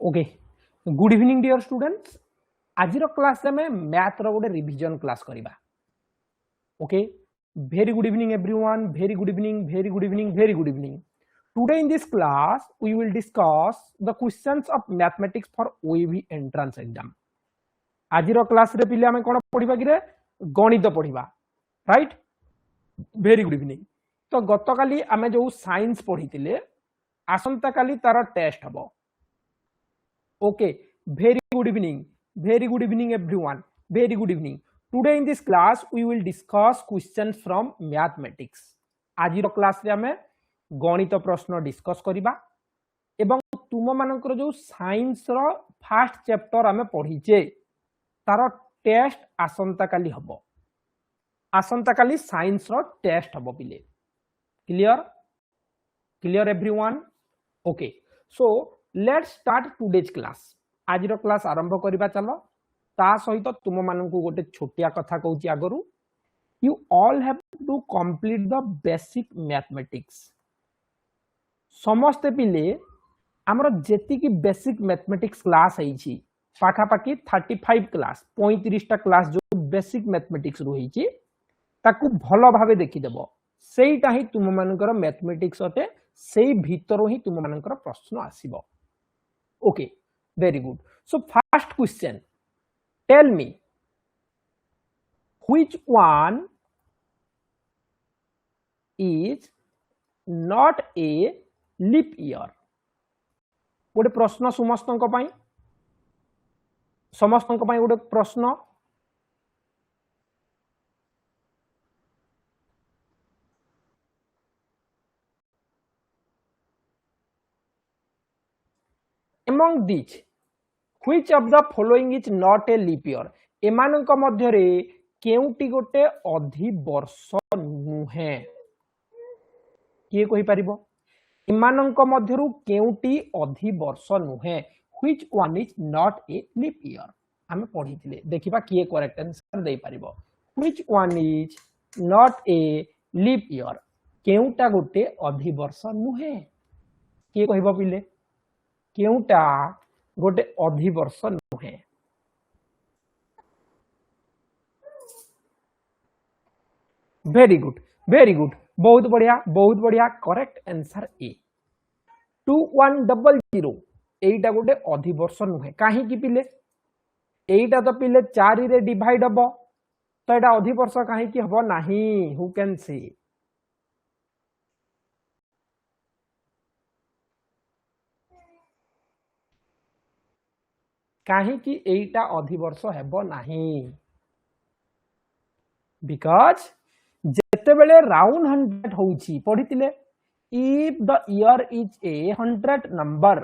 Okay good evening dear students आज class में math रो गोटे रिवीजन क्लास करिबा okay very good evening everyone very good evening very good evening very good evening today in this class we will discuss the questions of mathematics for OAV entrance exam आज class रे पिले हमें कोन पढिबा कि रे गणित पढिबा राइट वेरी गुड इवनिंग तो गतकाली आमे जो साइंस पढितिले आसंता काली तार टेस्ट हबो okay very good evening everyone very good evening today in this class we will discuss questions from mathematics आज क्लास रे हमें गणित प्रश्न डिस्कस करिबा एवं तुम मानकर जो साइंस रो फर्स्ट चैप्टर हमें पढिचे तार टेस्ट आसंता काली हबो आसंता काली साइंस रो टेस्ट हबो पिले clear everyone okay so let's start today's class आज क्लास आरंभ करिबा चलो ता सहित तुम मानकु गोटे छोटिया कथा कहूची आगरु you all have to complete the basic mathematics समस्त पिले हमर जेति की बेसिक मैथमेटिक्स क्लास आइची पाखा पाखी 35 क्लास 35 टा क्लास जो बेसिक मैथमेटिक्स रहिची ताकू भलो भाबे देखि देबो सेईटा ही तुम मानकर मैथमेटिक्स अटे सेई भीतर ही तुम मानकर प्रश्न आसीबो okay very good so first question tell me which one is not a leap year गोटे प्रश्न समस्तक गोटे प्रश्न among these which of the following is not a leap year एमानक मध्यरे केउटी गोटे अधि वर्ष नुहे किए कहि परिबो एमानक मध्यरु केउटी अधि वर्ष नुहे which one is not a leap year हम पढिथिले देखिबा किए करेक्ट आंसर दे परिबो which one is not a leap year केउटा गोटे अधि वर्ष नुहे किए कहिबो पिले केउटा गोटे अधि वर्ष नुहे वेरी गुड बहुत बढ़िया करेक्ट आंसर ए 2100 एटा गोटे अधि वर्ष नुहे काहे की पिले एटा तो पिले 4 रे डिवाइड हबो तो एटा अधि वर्ष काहे की हबो नाही हु कैन से काहे कि एटा अधि वर्ष हेबो नाही बिकॉज जेते बेले राउंड 100 होउची पढितिले if the year is a 100 number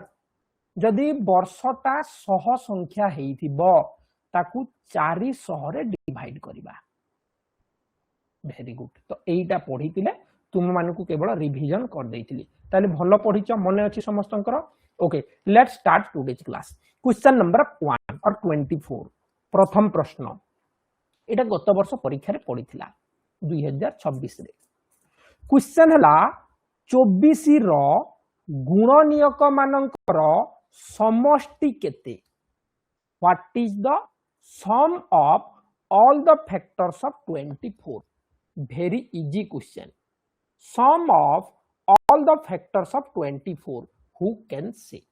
जदि वर्षटा 100 संख्या हेइथिबो ताकू 400 रे डिवाइड करबा वेरी गुड तो एटा पढितिले तुम मानकू केवल रिवीजन कर देइतिली ताले भलो पढिछ मने अछि समस्तंकर okay let's start today's class question number 1 और 24 प्रथम प्रश्न एटा गत वर्ष परीक्षा रे पड़िथिला 2026 रे क्वेश्चन हला 24 रो गुणनियक मानकर समष्टि केते what is the sum of all the factors of 24 very easy question sum of all the factors of 24 who can say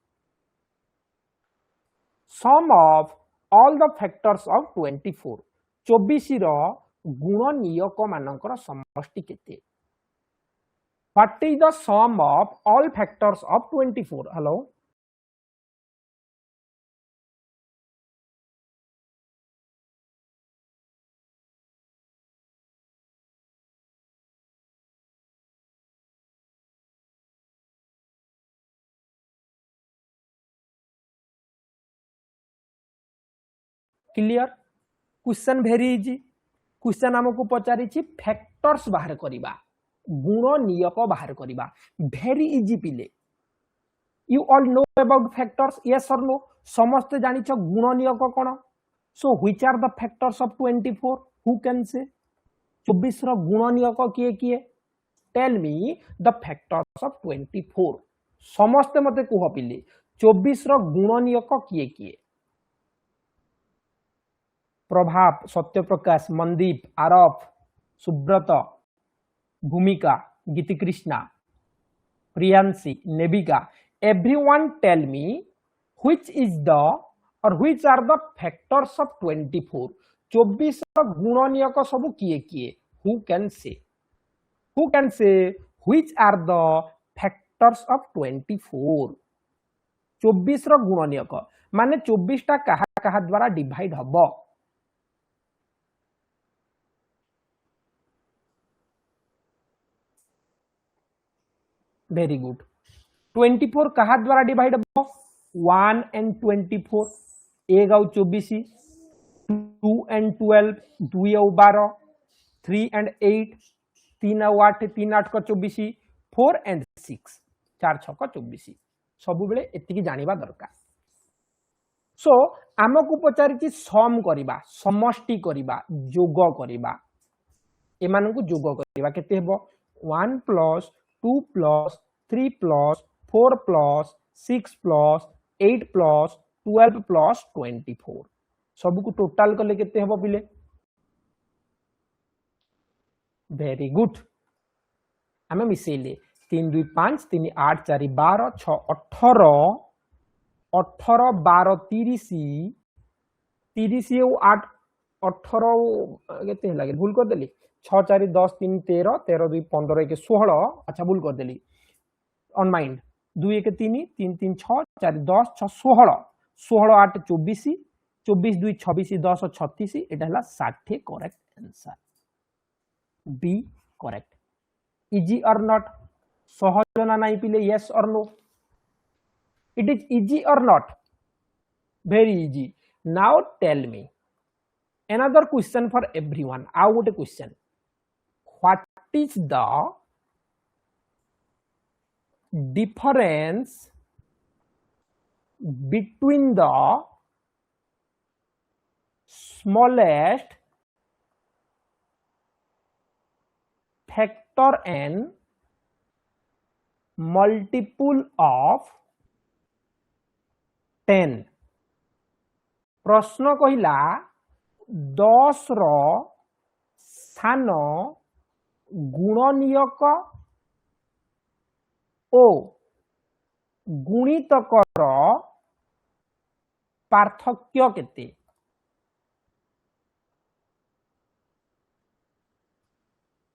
sum of all the factors of 24 24 रो गुण नियक मानकर समष्टि केते what is the sum of all factors of 24 hello clear question very easy question हमको पचारि factors बाहर करिबा गुण नियक बाहर करिबा वेरी इजी पिले you all know about factors yes or no समस्त जानि छ गुण नियक कोन so which are the factors of 24 who can say 24 रो गुण नियक किए किए tell me the factors of 24 समस्त मते कुह पिले 24 रो गुणनियक किए किए? प्रभाव, सत्यप्रकाश, मनदीप, आरफ, सुब्रत, भूमिका, गीतिकृष्णा, Priyanshi, नेबिका. Everyone tell me which is the or which are the factors of 24. 24 रो गुणनियक सब किए किए? Who can say? Who can say which are the factors of 24? 24 रो गुणनियक माने 24 टा कहा द्वारा डिवाइड हबो? Very good. 24 कहा द्वारा डिवाइड हबो? 1 and 24. 1 और 24, 2 and 12, 2 और 12, 3 and 8, 3 और 8, 3 8 का 24, 4 and 6, 4 6 का 24. सब बेले एतिकी जानिबा दरकार. सो आमको पचारिछि सम करिबा, समष्टि करिबा, जोग करिबा. एमानकु जोग करिबा केते हेबो? 1 plus 2 plus 3 plus 4 plus 6 plus 8 plus 12 plus 24. सबको टोटल कले केते हेबो पिले? Very good. आमे मिसेले 3 2 5 3 8 4 12 6 18 18 12 30 30 और 8 18 केते लागे भूल कर देली. 6 4 10 3 13 13 2 15 1 16. अच्छा भूल कर देली ऑन माइंड. 2 1 3 3 3 6 4 10 6 16 16 8 24 24 2 26 10 36. एटा हला 60 correct answer. B correct. Easy or not? सहज ना नहीं पिले? Yes or no? It is easy or not? Very easy. Now tell me another question for everyone. आउ गोटे question. What is the difference between the smallest factor and multiple of 10? प्रश्न कहिला 10 रो स्थान गुणनियक ओ गुणितकर पार्थक्य केते?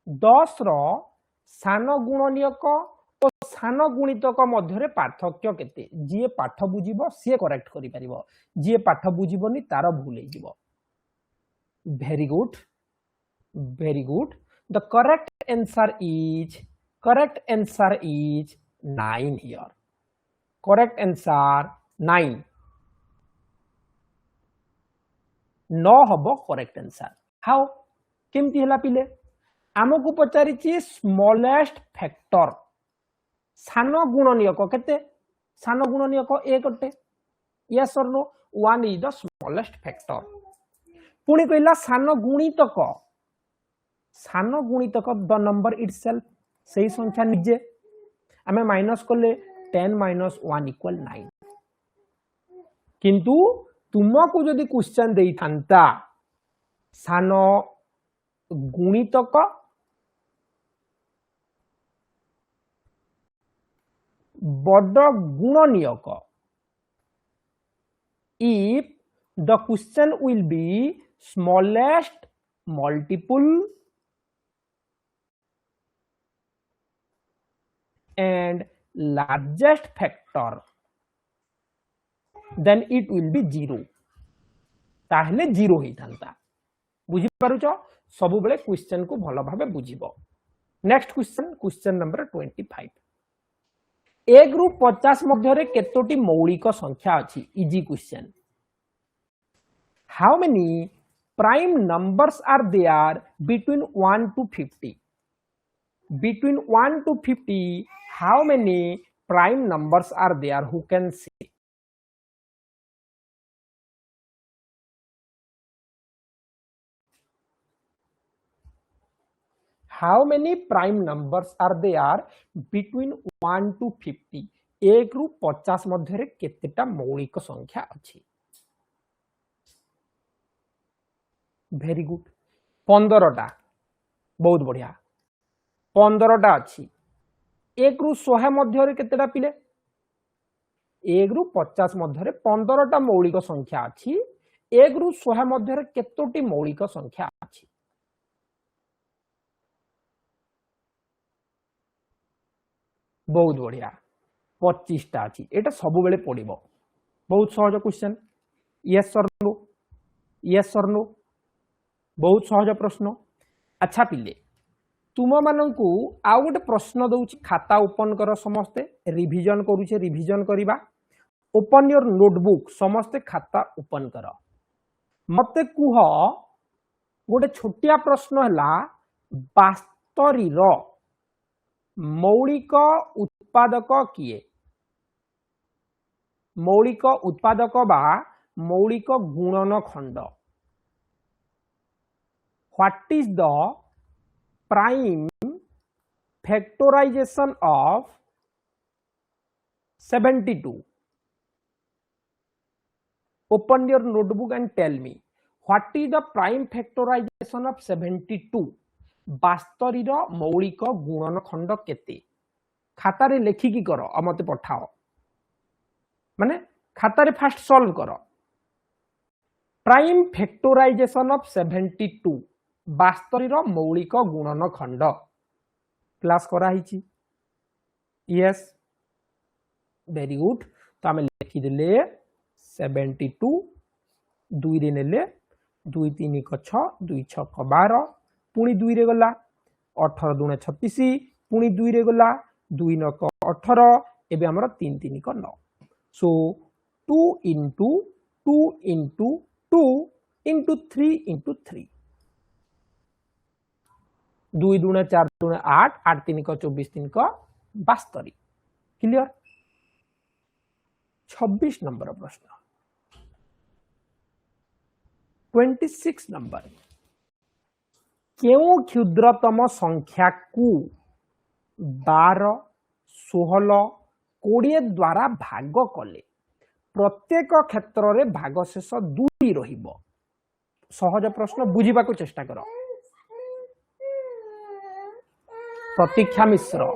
10 रो स्थान गुणनियक और स्थान गुणितक मध्य पार्थक्य केते? जी पाठ बुझिबो सी करेक्ट करि परिबो, जी पाठ बुझिबोनी तार भूल हे जिवो. Very good, very good. The correct answer is 9 here. Correct answer 9. No हबो correct answer. How? केमती हला पिले? आमको पचारिछि स्मॉलेस्ट फैक्टर स्थान गुणनियक केते? स्थान गुणनियक 1 अटे. Yes or no? 1 is the smallest factor. पुणी कहला स्थान गुणितक. स्थान गुणितक द नंबर इटसेल्फ, सही संख्या निजे. आमे माइनस कले 10 minus 1 equal 9. किंतु तुमको जदि क्वेश्चन देई थांता स्थान गुणितक बड़ गुणनियक, if the question will be smallest multiple and largest factor, then it will be 0. ताहले 0 ही थांता. बुझी पारुछ? सब बेले क्वेश्चन को भलो भाबे बुझिबो. Next question, question number 25. ए ग्रुप 50 मध्य रे केतोटी मौलिक संख्या अछि? Easy question. How many prime numbers are there between 1 to 50? Between 1 to 50, how many prime numbers are there? Who can say? How many prime numbers are there between 1 to 50? 1 रु 50 मध्य केतेटा मौलिक संख्या अछि वेरी गुड 15टा बहुत बढ़िया 15टा अछि 1 रु 100 मध्य केतेटा पिले 1 रु 50 मध्य 15टा मौलिक संख्या अछि 1 रु 100 मध्य केतोटी मौलिक संख्या अछि बहुत बढ़िया 25टा अछि एटा सब बेले पड़िबो बहुत सहज question yes or no yes or no बहुत सहज प्रश्न अच्छा पिले तुम मानंकु आउ गोटे प्रश्न दउछि खाता ओपन कर समस्ते रिवीजन करूछे रिवीजन करिबा ओपन योर नोटबुक समस्ते खाता ओपन कर मते कुह गोटे छोटिया प्रश्न हला बास्तरीर मौलिक उत्पादक किए मौलिक उत्पादक बा मौलिक गुणन खंड what is the prime factorisation of 72 open your notebook and tell me what is the prime factorization of 72 बास्तरीर मौलिक गुणन खंड केते खातारे लेखिकी कर आ मते पठाओ माने खातारे फास्ट सॉल्व कर प्राइम फैक्टराइजेशन ऑफ 72 बास्तरीर मौलिक गुणन खंड क्लास करा हिची यस वेरी गुड तो आम लिखी देले 72 2 रे नेले 2 3 क 6 2 6 क 12 पुणी 2 रे गला 18 दुणे 36 पुणी 2 रे गला 2 9 क 18 एबे हमर 3 3 क 9 सो 2 into 2 into 2 into 3 into 3 2 दुणे 4 दुणे 8 8 3 क 24 3 क 72 क्लियर 26 नंबर प्रश्न 26 नंबर क्यों क्षुद्रतम संख्या को 12 16 20 द्वारा भाग कले प्रत्येक क्षेत्र रे भाग शेष 2 रहिबो सहज प्रश्न बुझीबा को चेष्टा करो प्रतीक्षा मिश्र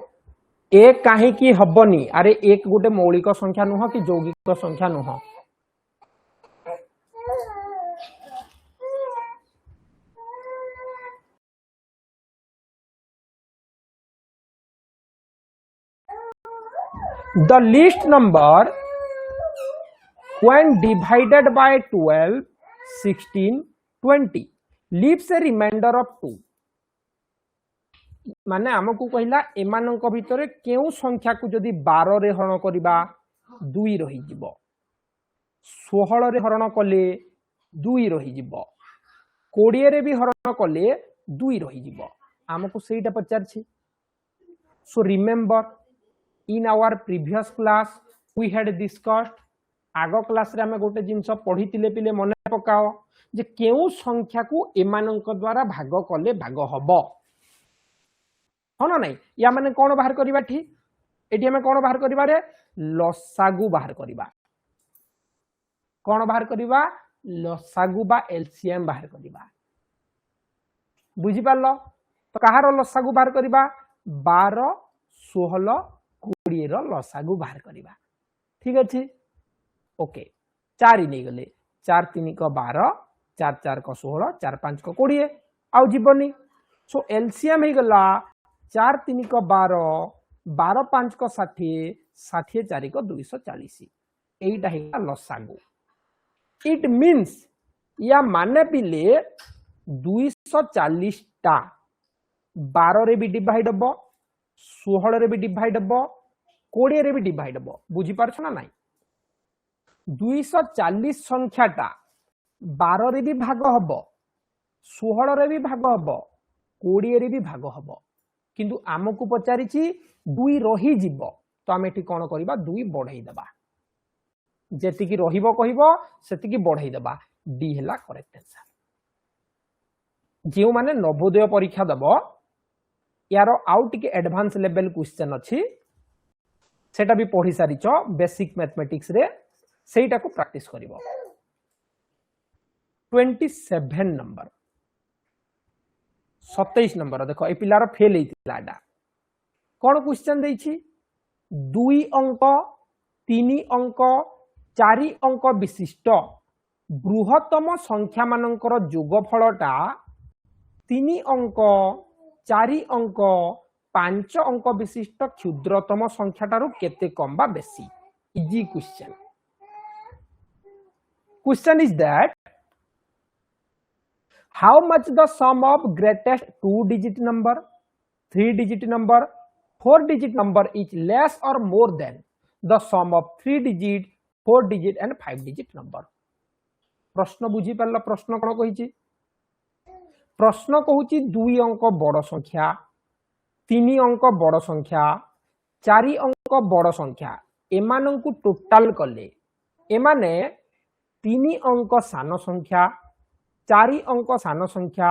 एक काहे की हबनी अरे एक गोटे मौलिक संख्या नुह कि यौगिक संख्या नुह the least number when divided by 12 16 20 leaves a remainder of 2 माने हमकु कहला एमानक भितरे केउ संख्या को जदि 12 रे हरण करिबा 2 रही जिवो 16 रे हरण कले 2 रही जिवो 20 रे भी हरण कले 2 रही जिवो हमकु सेटा पचार छी so remember in our previous class we had discussed आगो क्लास रे हमें गोटे जिंस पढ़ी तिले पिले मन पकाओ जे केउ संख्या को एमानक द्वारा भाग कले भाग हबो हाँ ना नहीं या माने कौन बाहर करिबा ठी एटी हमें कौन बाहर करिबा रे लसागु बाहर करिबा कौन बाहर करिबा लसागु बा एलसीएम बाहर करिबा बुझी पारलो तो कहार लसागु बाहर करिबा 12 16 20 रो लसागु बाहर करिबा ठीक अछि ओके 4 नहीं गले 4 3 को 12 4 4 को 16 4 5 को 20 आउ जीवनी सो एलसीएम हे गला 4 3 को 12 12 5 को 60 60 4 को 240 एटा हे लसागु इट मीन्स या माने पिले 240 टा 12 रे भी डिवाइड हबो 16 रे भी डिवाइड हबो 20 रे भी डिवाइड हबो बुझी पारछ ना नाही 240 संख्याटा 12 रे भी भाग हबो 16 रे भी भाग हबो 20 रे भी भाग हबो किंतु आमको पचारिछि 2 रही जिवो तो आम एठी कोन करबा 2 बढ़ाई देबा जेतिकी रहिबो कहिबो सेतिकी बढ़ाई देबा डी हला करेक्ट आंसर जेउ माने नवोदय परीक्षा दबो यारो आउ टिके एडवांस लेवल क्वेश्चन अछि सेटा भी पढ़ी सारिच बेसिक मैथमेटिक्स रे सेटा को प्रैक्टिस करिवो 27 नंबर 27 नंबर देखो ए पिलार फेल हेतिला एटा कोन क्वेश्चन देछि 2 अंक 3 अंक 4 अंक विशिष्ट बृहत्तम संख्या मानकर जोगफलटा 3 अंक 4 अंक 5 अंक विशिष्ट क्षुद्रतम संख्याटारू केते कम बा बेसी easy question question is that how much the sum of greatest 2 digit number 3 digit number 4 digit number is less or more than the sum of 3 digit 4 digit and 5 digit number प्रश्न बुझी पारला प्रश्न कोन कहिछि प्रश्न कहूची 2 अंक बड़ संख्या 3 अंक बड़ संख्या 4 अंक बड़ संख्या एमानंकु टोटल कले एमाने 3 अंक सान संख्या 4 अंक सान संख्या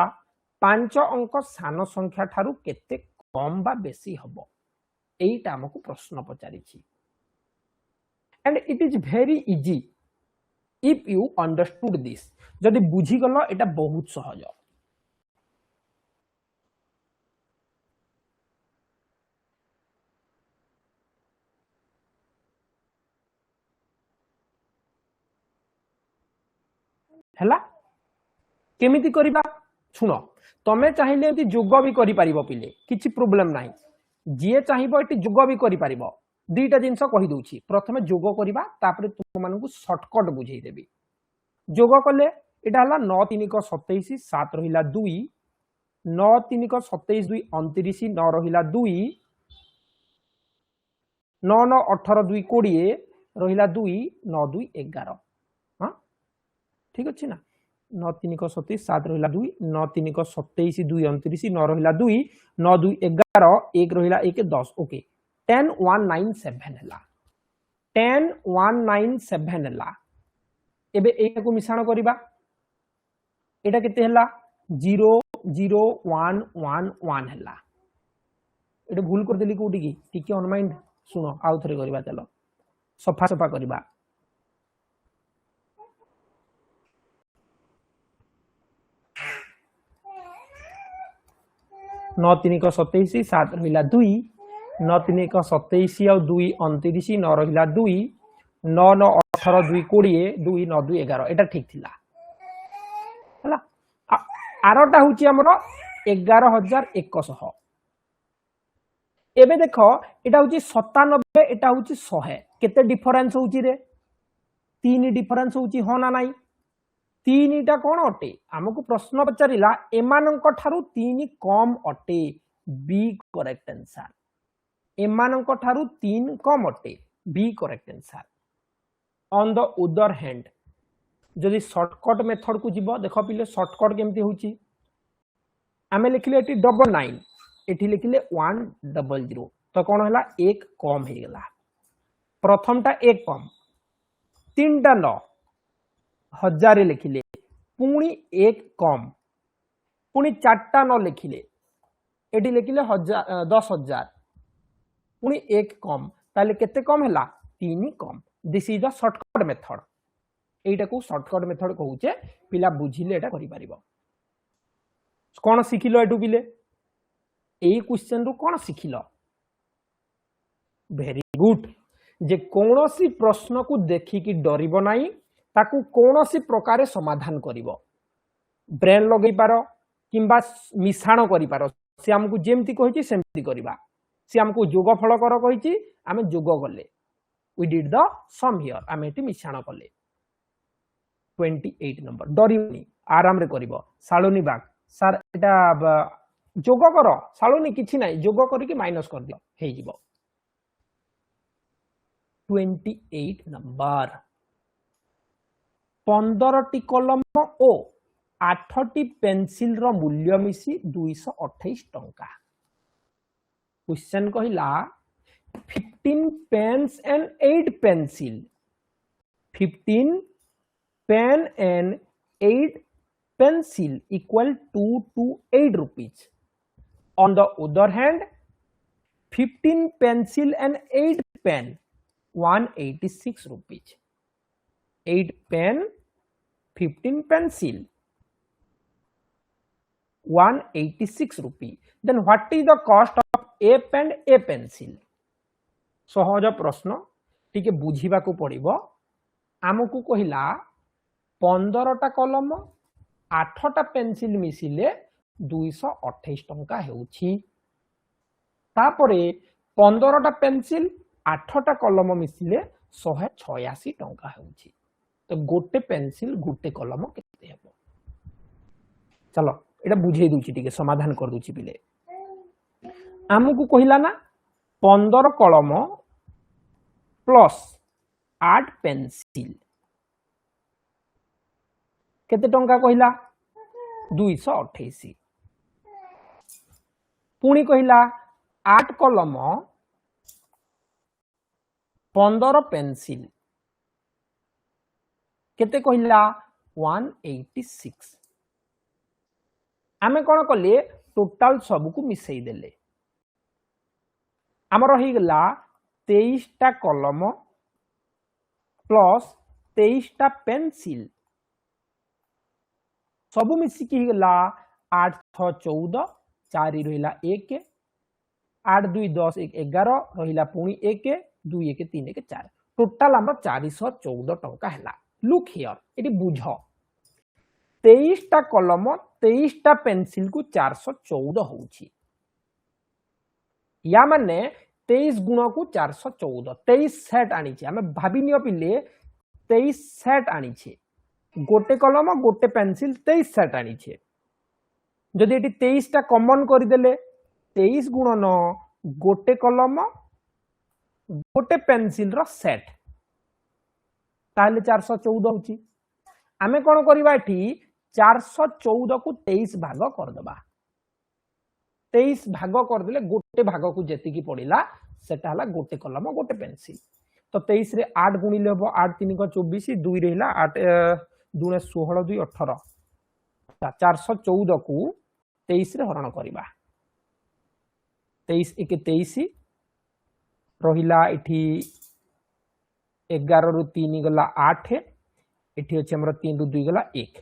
5 अंक सान संख्या ठारू केते कम बा बेसी हबो एटा हमकु प्रश्न पचारिछि and it is very easy if you understood this जदि बुझी गलो एटा बहुत सहज हैला केमिति करिबा सुनो तमे चाहिले एति जोग भी करि परिबो पिले किछि प्रॉब्लम नाही जिए चाहिबो एति जोग भी करि परिबो दुईटा जिंस कहि दउछि प्रथमे जोग करिबा तापर तुम मानकु शॉर्टकट बुझेई देबी जोग कले एटा हला 9 3 को 27 7 रहिला 2 9 3 को 27 2 29 9 रहिला 2 9 9 18 2 20 रहिला 2 9 2 11 हां ठीक अछि ना 9 3 को 27 7 रहिला 2 9 3 को 27 2 29 9 रहिला 2 9 2 11 1 रहिला 1 10 ओके 10 197 हला 10 197 हला एबे एटा को मिश्रण करिबा एटा केते हला 0 0 1 1 1 हला एटा भूल कर देली कोठी की टिके ऑन माइंड सुनो आउ थरे करिबा चलो सफा सफा करिबा 9 3 को 27 7 रहिला 2 9 3 को 27 और 2 29 9 रहिला 2 9 9 18 2 20 2 9 2 11 एटा ठीक थिला हला आरोटा होची हमरो 11100 एबे देखो एटा होची 97 एटा होची 100 केते डिफरेंस होची रे 3 डिफरेंस होची हो ना नाही 3 टा कोन अटे हमकु प्रश्न पचारिला एमानंक ठारू 3 कम अटे बी करेक्ट आंसर एमानंक ठारू 3 कम अटे B correct answer on the other hand जदि शॉर्टकट मेथड को जीवो देखो पिले शॉर्टकट केमती होची आमे लिखले एटी 99 एटी लिखले 100 तो कोन हला एक कम हे गेला प्रथमटा एक कम तीनटा 9 हजार लिखिले पुणी एक कम पुणी 4टा 9 लिखिले एटी लिखिले 10,000 पुणी एक कम ताले केते कम हला 3 come this is the shortcut method एटा को शॉर्टकट मेथड कहूचे पिला बुझिले एटा करि परिबो कोन सिखिलो एटू पिले एई क्वेश्चन रो कोन सिखिलो वेरी गुड जे कोनोसी प्रश्न को देखि कि डरिबो नाही ताकू कोनोसी प्रकार समाधान करिवो ब्रेन लगै पारो किंबा मिश्रण करि पारो से हमकु जेमति कहिछि सेमति करिबा से हमकु जोगफल कर कहिछि आमे जोग गले we did the sum here आमे एटी मिश्रण कले 28 नंबर डरिवनी आराम रे करिवो सालोनी बाग सर एटा जोग करो सालोनी किछि नै जोग करि कि माइनस कर दियो हे जिवो 28 नंबर 15टी कलम ओ 8टी पेंसिल रो मूल्य मिसी 228 टंका क्वेश्चन कहिला 15 pens and 8 pencil 15 pen and 8 pencil equal to 8 rupees on the other hand 15 pencil and 8 pen 186 rupees, 8 pen, 15 pencil 186 rupees. Then what is the cost of a pen, a pencil? सहज प्रश्न टिके बुझीबा को पड़िबो। आमको कहिला 15टा कलम 8टा pencil मिसिले 228 टंका हेउछि। तापरे 15टा pencil 8टा कलम मिसिले 186 टंका हेउछि। तो गोटे पेंसिल गोटे कलम केते हेबो? चलो एटा बुझेई दूची टिके समाधान कर दूची पिले। आमको कहिला ना 15 कलम प्लस 8 पेंसिल केते टंका कहिला? 228। पुणी कहिला 8 कलम 15 पेंसिल केते कहिला? 186। आमे कोन कले टोटल सब को मिसई देले। आमर रही गला 23टा कलम प्लस 23टा पेंसिल सब मिसी की गला 8 6 14 4 रहिला 1 8 2 10 1 11 रहिला पुणी 1 2 1 3 1 4 टोटल आम 414 टंका हैला। लुक हियर एटी बुझ 23टा कलम 23टा पेंसिल को 414 होउछि। या माने 23 गुण को 414 23 सेट आनी छे। हमें भाबी नियो पिले 23 सेट आनी छे। गोटे कलम गोटे पेंसिल 23 सेट आनी छे। जदि एटी 23टा कॉमन कर देले 23 गुणन गोटे कलम गोटे पेंसिल रो सेट ताले 414 होची। आमे कोन करबा एठी 414 को 23 भाग कर दबा। 23 भाग कर देले गोटे भाग को जेति की पड़िला सेटा हला गोटे कलम गोटे पेंसिल। तो 23 रे 8 गुणिले हबो 8 3 को 24 2 रहिला 8 2 16 2 18 414 को 23 रे हरण करबा। 23 1 23 रहिला एठी 11 रु 3 गला 8 एठी अछि हमर 3 रु 2 गला 1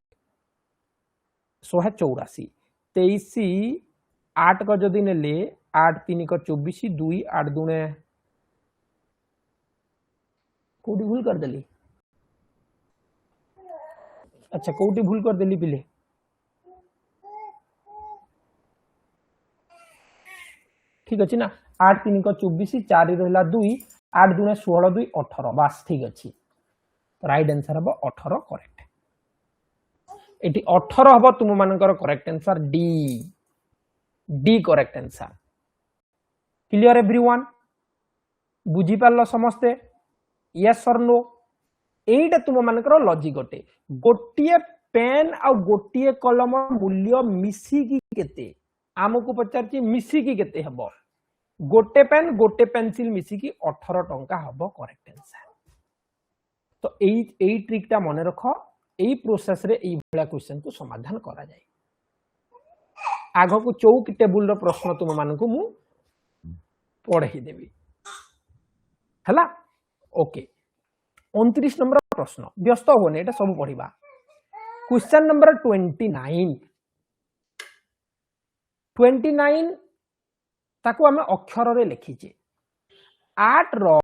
184। 23 8 को जदि नेले 8 3 को 24 2 8 2 कोडी भूल कर देली। अच्छा कोडी भूल कर देली पिले। ठीक अछि ना 8 3 को 24 4 रहिला 2 8 2 16 2 18 बस ठीक अछि। राइट आंसर हबो 18 करेक्ट। एटी 18 हबो तुम मानकर correct answer D. D correct answer. Clear everyone? बुझी पारलो समस्ते? Yes or no? एटा तुम मानकर लॉजिक गोटे गोटिए पेन आ गोटिए कलम मूल्य मिसी की केते? आमको पचारची मिसी की केते हबो? गोटे पेन गोटे पेंसिल मिसी की 18 टंका हबो करेक्ट आंसर। तो एई ट्रिकटा मने रखो। एई प्रोसेस रे एई भला क्वेश्चन को समाधान करा जाय। आगो को चौक टेबुल रो प्रश्न तुम मानकु मु पढ़ेई देबी हला। ओके 29 नंबर प्रश्न व्यस्त होने एटा सब पढ़िबा। क्वेश्चन नंबर 29 ताकू हमें अक्षर रे लिखिचे 8 रो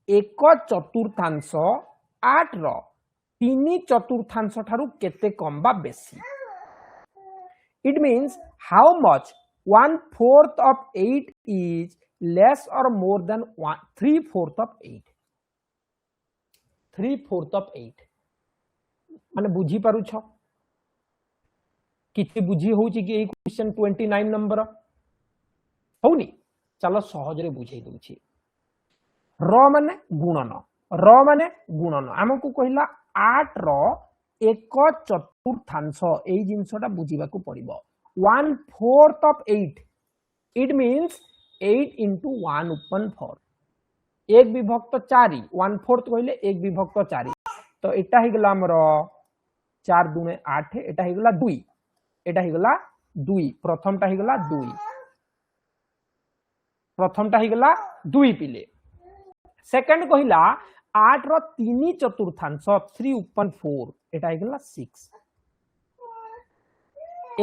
1/4 8 रो 3/4 ठारू केते कम बा बेसी। It means how much 1/4 of 8 is less or more than 3/4 of 8. 3/4 of 8 माने बुझी पारु छ किछि बुझी होउची कि एई क्वेश्चन 29 नंबर होउनी। चलो सहज रे बुझेई दोछि। र माने गुणन हमकु कहिला 8 रो 1/4 एई जिंसटा बुझीबा को पड़िबो। 1/4 of 8 इट मीन्स 8 into 1/4 1 विभक्त 4 1/4 कहले 1 विभक्त 4 तो एटा हि गला हमर 4 2 8 एटा हि गला 2 एटा हि गला 2 प्रथमटा हि गला 2 पिले सेकंड कहला 8 रो 3 चतुर्थांश 3/4 एटा हे गेला 6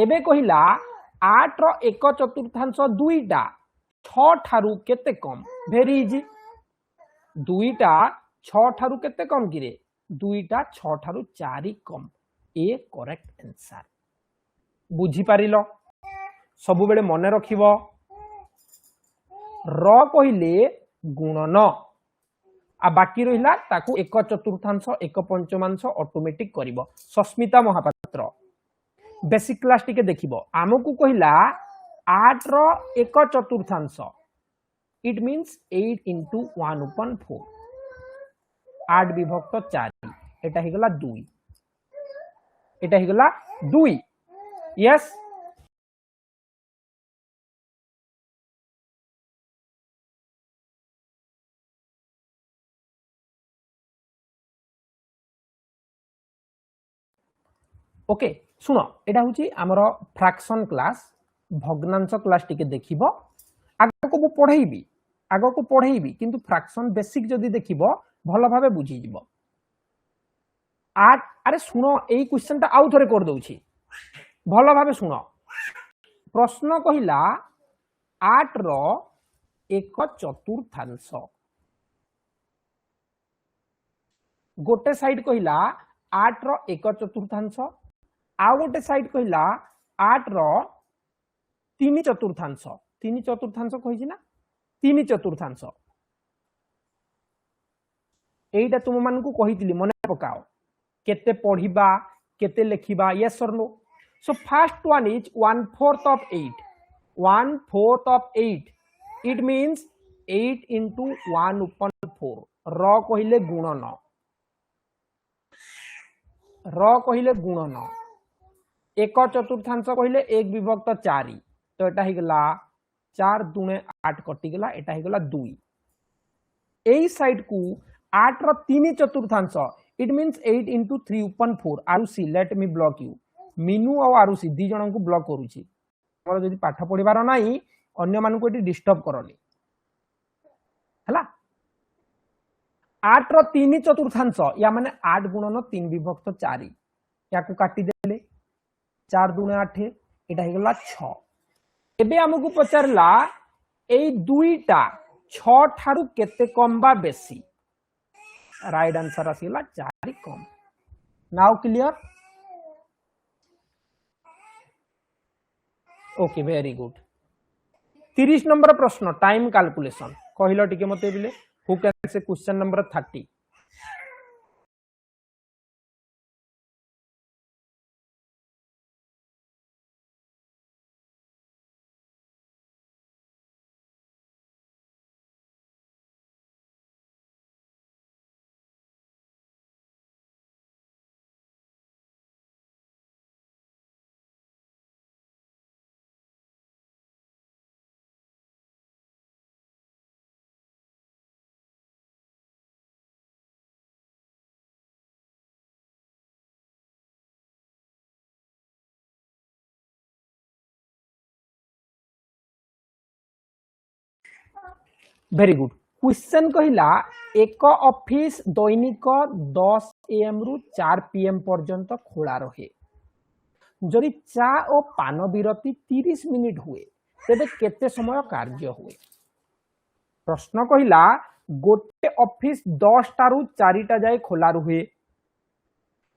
एबे कहला 8 रो 1 चतुर्थांश 2टा 6 ठारू केते कम वेरी इजी 2टा 6 ठारू केते कम किरे 2टा 6 ठारू 4 कम ए करेक्ट आंसर बुझी पारिलो सबु बेले मने रखिबो र कहिले गुणन आ बाकी रहिला ताकू 1 चतुर्थांश 1 पंचमांश ऑटोमेटिक करिवो सस्मिता महापात्र बेसिक क्लास टिके देखिबो आमकू कहिला 8 रो 1 चतुर्थांश इट मीन्स 8 into 1/4 8 विभक्त 4 एटा हे गला 2 एटा हे गला 2 यस ओके सुनो एटा होची हमर फ्रैक्शन क्लास भग्नांश क्लास टिके देखिबो आगो को पढ़ेबी किंतु फ्रैक्शन बेसिक जदी देखिबो भलो भाबे बुझी जिवो 8 अरे सुनो एई क्वेश्चन ता आउ थरे कर दउची भलो भाबे सुनो प्रश्न कहिला 8 रो 1 चतुर्थांश गोटे साइड कहिला 8 रो 1 चतुर्थांश आउ गोटे साइड कहिला 8 रो 3 चतुर्थांश कहिछि ना 3 चतुर्थांश एइटा तुम मान को कहितली मने पकाओ केते पढ़िबा केते लिखिबा yes or no so first one is 1/4 of 8 1/4 of 8 it means 8 into 1/4 र कहिले गुणन 1 चतुर्थांश कहिले 1 विभक्त 4 तो एटा हिगला 4 दुणे 8 कटि गला एटा हिगला 2 एई साइड को 8 रो 3 चतुर्थांश it means 8 into 3/4 Arushi let me block you Meenu और आरुसी दी जन को ब्लॉक करूची हमर जदी पाठ पढिबार नाही अन्य मान को एटी डिस्टर्ब करली हला 8 रो 3 चतुर्थांश या माने 8 गुणन 3 विभक्त 4 या को काटी देले 4 दुणे 8 एटा हिगला 6 एबे हमकु पचारला एई दुईटा 6 ठारू केते कम बा बेसी राइट आंसर आसीला 4 come now clear okay very good 30 number प्रश्न टाइम कैलकुलेशन कहिलो टिके मते बिले who can say question number 30 very good question कहिला एक ऑफिस दैनिक 10 AM रु 4 PM पर्यंत खोला रहे जदि चा और पान विरति 30 मिनिट हुए तेबे केते समय कार्य हुए प्रश्न कहिला गोटे ऑफिस 10 टारू 4टा जाए खोला रुहे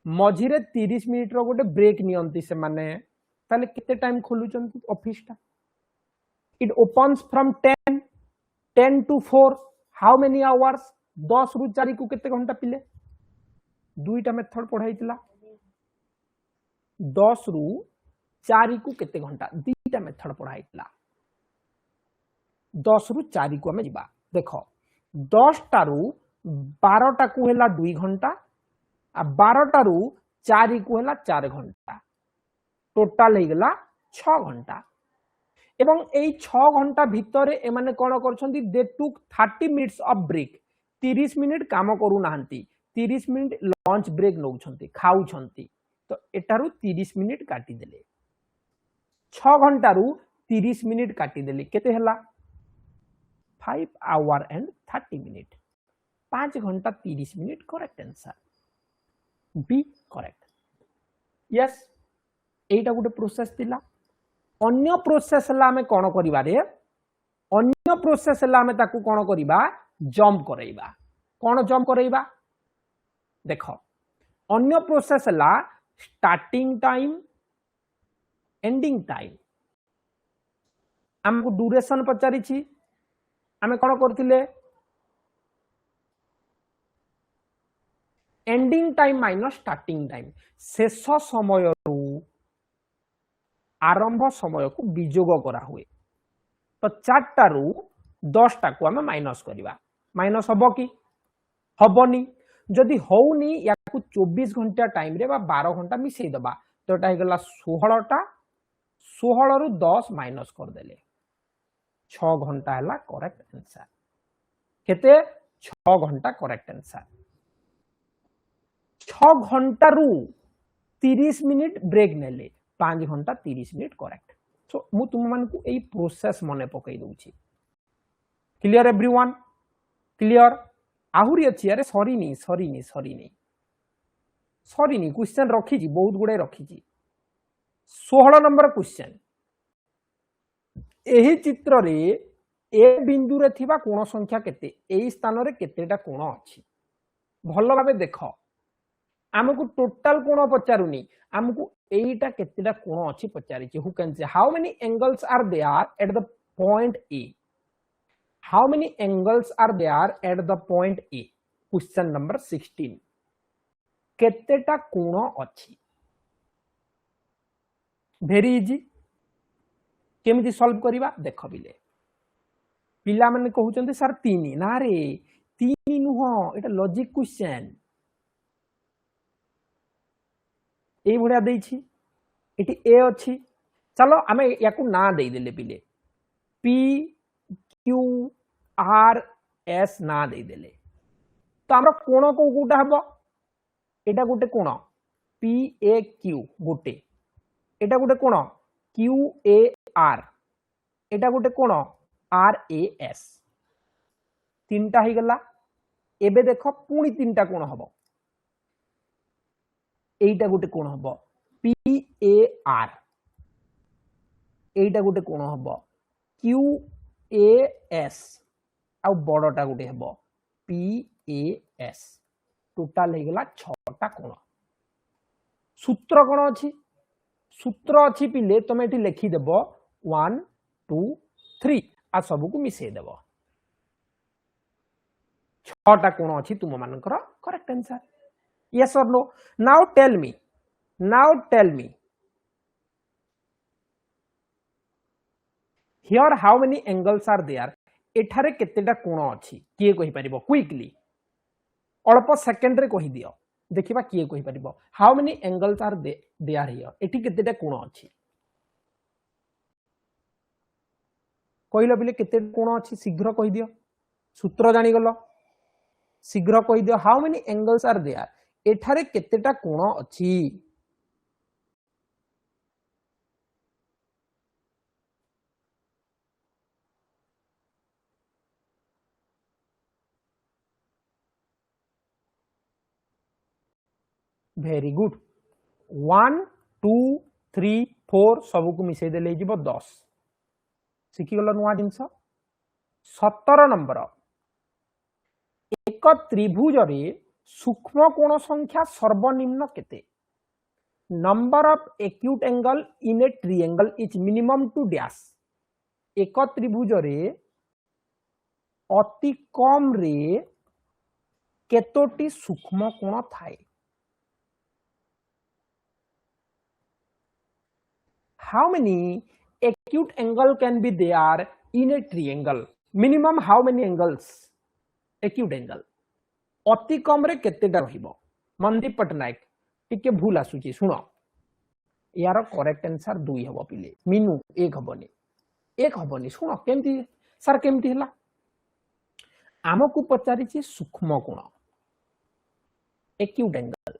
मझिरे 30 मिनिट रो गोटे ब्रेक नियंती से माने ताले केते टाइम खोलुचंती ऑफिस टा it opens from 10 to 4 how many hours 10 रु 4 को केते घंटा पिले दुईटा मेथड पढ़ाइतिला 10 रु 4 को केते घंटा दुईटा मेथड पढ़ाइतिला 10 रु 4 को हमें जिबा देखो 10 टारू 12 टा को हेला 2 घंटा आ 12 टारू 4 को हेला 4 घंटा टोटल हे गेला 6 घंटा एवं एई 6 घंटा भितरे एमाने कोन करछंती दे टुक 30 मिनिट्स ऑफ ब्रेक 30 मिनिट काम करू नाहंती 30 मिनिट लंच ब्रेक नउछंती खाउछंती तो एटारू 30 मिनिट काटी देले 6 घंटा रु 30 मिनिट काटी देले केते हला 5 आवर एंड 30 मिनिट 5 घंटा 30 minute correct answer B correct yes एटा गोटे प्रोसेस थिला अन्य प्रोसेस हला हमें कोन करिबा रे अन्य प्रोसेस हला हमें ताकू कोन करिबा जंप करैबा कोन जंप करैबा देखो अन्य प्रोसेस हला स्टार्टिंग टाइम एंडिंग टाइम हमको ड्यूरेशन पचारि छी हमें कोन करथिले ending time minus starting time शेष समय रु आरंभ समय को विजोग करा हुए तो 4टा रु 10टा को हमें माइनस करवा माइनस हबो कि हबनी जदि होउनी या 24 घंटा टाइम रे बा 12 घंटा मिसई दबा तो एटा हे गला 16टा 16 रु 10 माइनस कर देले 6 घंटा हला करेक्ट आंसर केते 6 घंटा करेक्ट आंसर 6 घंटा रु 30 मिनिट ब्रेक नेले 5 घंटा 30 मिनिट करेक्ट सो मु तुम मान को एई प्रोसेस मने पकई दउची क्लियर एवरीवन क्लियर आहुरी अछि अरे सॉरी क्वेश्चन रखी जी बहुत गुडे रखी जी 16 नंबर क्वेश्चन एही चित्र रे ए बिंदु रे थिबा कोण संख्या केते एई स्थान रे केतेटा कोण अछि भलो भाबे देखो हमको टोटल कोण पचारुनी हमको एटा केतेटा कोण अछि पचारि छी who can say how many angles are there at the point A how many angles are there at the point A question number 16 केतेटा कोण अछि वेरी इजी केमिति सॉल्व करिबा देखो बिले पिला माने कहउचंते सर 3 ना रे 3 नुह एटा लॉजिक क्वेश्चन ए भड़िया देछि एटी ए अछि चलो आमे याकू ना दे देले पिले पी क्यू आर एस ना दे देले तो हमरा कोण को गुटा हबो एटा गुटे कोण पी ए क्यू गुटे एटा गुटे कोण क्यू ए आर एटा गुटे कोण आर ए एस तीनटा ही गला एबे देखो पुणी तीनटा कोण हबो एटा गुटे कोण हबो पी ए आर एटा गुटे कोण हबो क्यू ए एस आ बड़टा गुटे हबो पी ए एस टोटल हे गला 6टा कोण सूत्र कोन अछि सूत्र अछि पिले तमे एठी लिखि देबो 1 2 3 आ सब को मिसे देबो 6टा कोण अछि तुम मानकर correct answer yes or no now tell me here how many angles are there एठारे केतेटा कोण अछि किए कहि परिबो क्विकली अल्प सेकंड रे कहि दियो देखिबा किए कहि परिबो how many angles are there here एठी केतेटा कोण अछि कहिलो बिले केते कोण अछि शीघ्र कहि दियो सूत्र जानि गलो शीघ्र कहि दियो how many angles are there एठारे केतेटा कोण अछि वेरी गुड 1 2 3 4 सब को मिसई देले जिवो 10 सिखि गलो नुवा जिंस 17 नंबर एक त्रिभुज रे सूक्ष्म कोण संख्या सर्वनिम्न केते number of acute angle in a triangle is minimum two dash एक त्रिभुज रे अति कम रे केतोटी सूक्ष्म कोण थाए how many acute angle can be there in a triangle minimum how many angles acute angle अति कम रे केतेटा रहिबो मनदीप पटनायक टिके भूल आसुची सुनो यार करेक्ट आंसर 2 हबो पिले मीनू 1 हबनी सुनो केमती सर केमती हला आमको पचारि छी सूक्ष्म कोण एक्यूट एंगल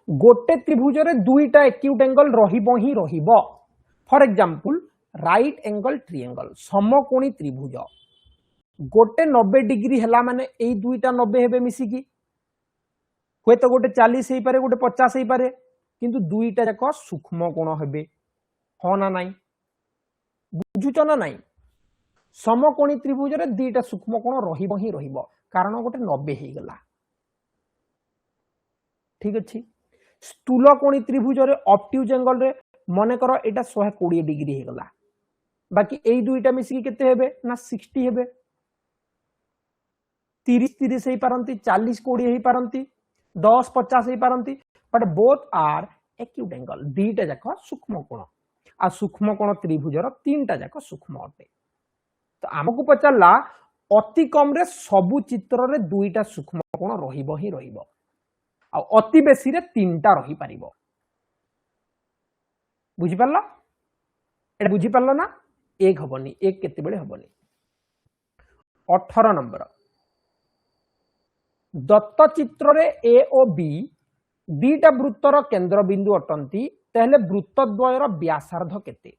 गोटे त्रिभुज रे दुईटा एक्यूट एंगल रहिबो ही रहिबो for example right angle triangle समकोणी त्रिभुज गोटे 90 डिग्री है माने यही दुईटा 90 हेबे मिसिकी हुए तो गोटे 40 हो पारे गोटे 50 हो पारे किंतु दुईटा जाक सूक्ष्म कोण हेबे हाँ ना नाई बुझुच ना नाई समकोणी त्रिभुज रे दुईटा सूक्ष्म कोण रहिबो ही रहिबो कारण गोटे 90 हो गला ठीक अच्छे स्थूलकोणी त्रिभुज रे ऑब्ट्यूज एंगल रे मन कर एटा 120 डिग्री हो गला बाकी एई दुईटा मिसिकी केते हेबे ना 60 हेबे 30-30 हो पारती 40-20 हो पारती 10-50 हो पारती but both are acute angle दीटा जाक सूक्ष्म कोण आ सूक्ष्म कोण त्रिभुजर तीनटा जाक सूक्ष्म अटे तो आमको पचारला अति कम रे सबु चित्र रे दुईटा सूक्ष्म कोण रहिबो ही रहिबो आ अति बेसी रे तीनटा रही पारिबो बुझी पारला एटा बुझी पारला ना एक हबनी एक केते बेले हबनी 18 नंबर दत्त चित्र रे ए ओ बी दीटा वृत्तर केंद्र बिंदु अटंती तेले वृत्तद्वयर व्यासार्ध केते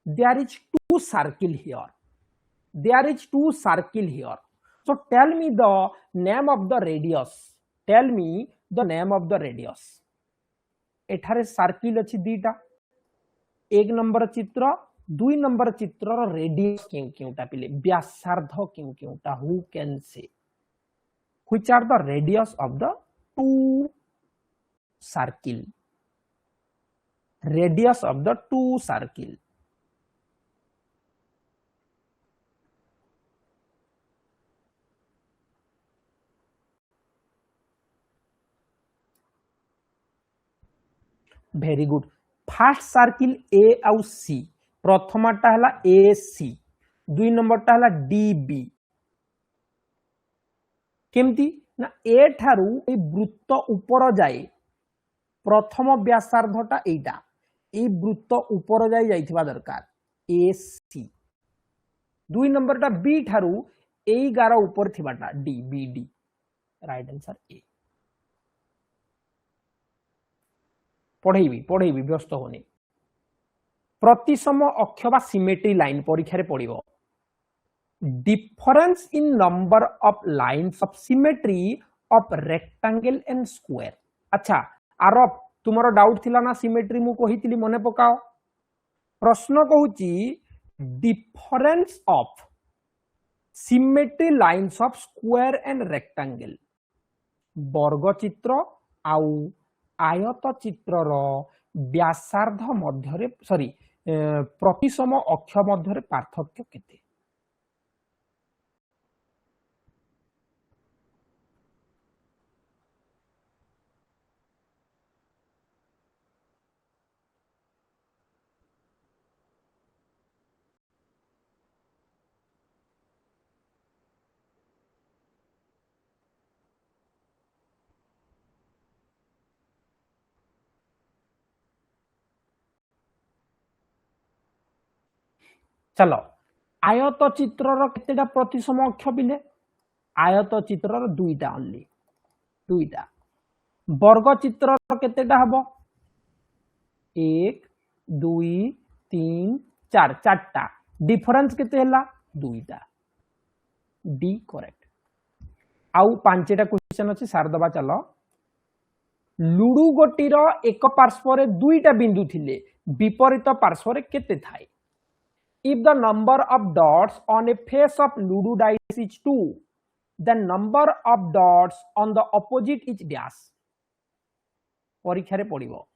there is two circle here there is two circle here so tell me the name of the radius tell me the name of the radius एठारे सर्किल अछि दीटा एक नंबर चित्र दुई नंबर चित्र रेडियस केउटा पिले व्यासार्ध केउटा who can say which are the radius of the two circle radius of the two circle very good first circle A आउ C प्रथमटा हला AC दुई नंबरटा हला DB केमती ना ए ठारू ए वृत्त ऊपर जाए प्रथम व्यासार्धटा एटा ए वृत्त ऊपर जाए जाइथिबा दरकार AC दुई नंबरटा बी ठारू एई गार ऊपर थिबाटा D B D right answer ए पढ़ेबी व्यस्त होनी प्रतिसम अक्ष बा सिमेट्री लाइन परीक्षा रे पड़िबो difference in number of lines of symmetry of rectangle and square अच्छा आरोप तुमरो डाउट थिला ना सिमेट्री मु कहितली मने पकाओ प्रश्न कहूची difference of symmetry lines of square and rectangle वर्ग चित्र आउ आयत चित्र रो व्यासार्ध मध्य सॉरी प्रतिसम अक्ष मध्य पार्थक्य केते चलो आयत चित्र केतेटा प्रतिसम अक्ष बिले आयत चित्र दुईटा ओनली दुईटा वर्ग चित्र केतेटा हबो 1 2 3 4 चारटा डिफरेंस केते हला दुईटा डी करेक्ट आउ पांचटा क्वेश्चन अछि सार दबा चलो लुडु गोटीर एक पार्श्व रे दुईटा बिंदु थिले विपरीत पार्श्व रे केते थाए if the number of dots on a face of ludo dice is 2 the number of dots on the opposite is dash परीक्षा रे पड़िबो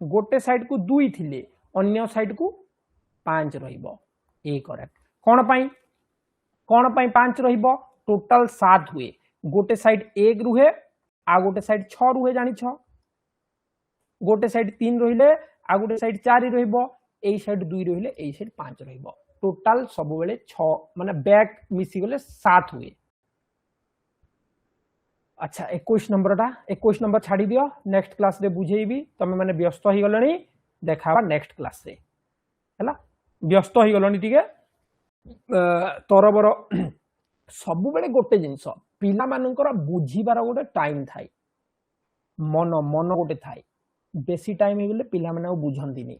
गोटे साइड को 2 थिले अन्य साइड को 5 रहिबो ए करेक्ट कोन पई 5 रहिबो टोटल 7 हुए गोटे साइड 1 रुहे आ गोटे साइड 6 रुहे जानि छ गोटे साइड 3 रहिले आ गोटे साइड 4 रहिबो एई साइड 2 रहिले एई साइड 5 रहिबो टोटल सब बेले 6 माने बैक मिसी गले 7 हुए अच्छा 21 नंबर छाड़ी दियो नेक्स्ट क्लास रे बुझेइबी तमे माने व्यस्त ही गलणी देखाबा नेक्स्ट क्लास रे हला व्यस्त ही गलणी ठीक है तरबर सब बेले गोटे जिंस पिला मानकर बुझीबार गोटे टाइम थाई मन गोटे थाई बेसी टाइम हो गले पिला माने बुझंती नहीं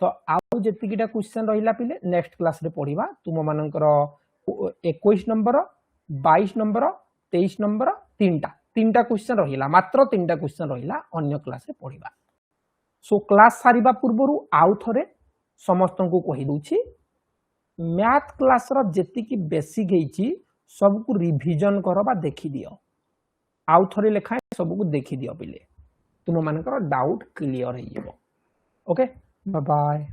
तो आउ जेतिकिटा क्वेश्चन रहिला पिले नेक्स्ट क्लास रे पढिबा तुम मानकर 21 नंबर 22 नंबर 23 नंबर तीनटा क्वेश्चन रहिला मात्र तीनटा क्वेश्चन रहिला अन्य क्लास रे पढिबा। सो क्लास सारिबा पूर्वरु आउ थरे समस्त को कहि दूची मैथ क्लास रो जेतिकी बेसिक हेची सब को रिवीजन करो बा देखि दियो आउ थरे लेखा सब को देखि दियो पिले तुम मानकर डाउट क्लियर हे जेबो। Okay bye bye.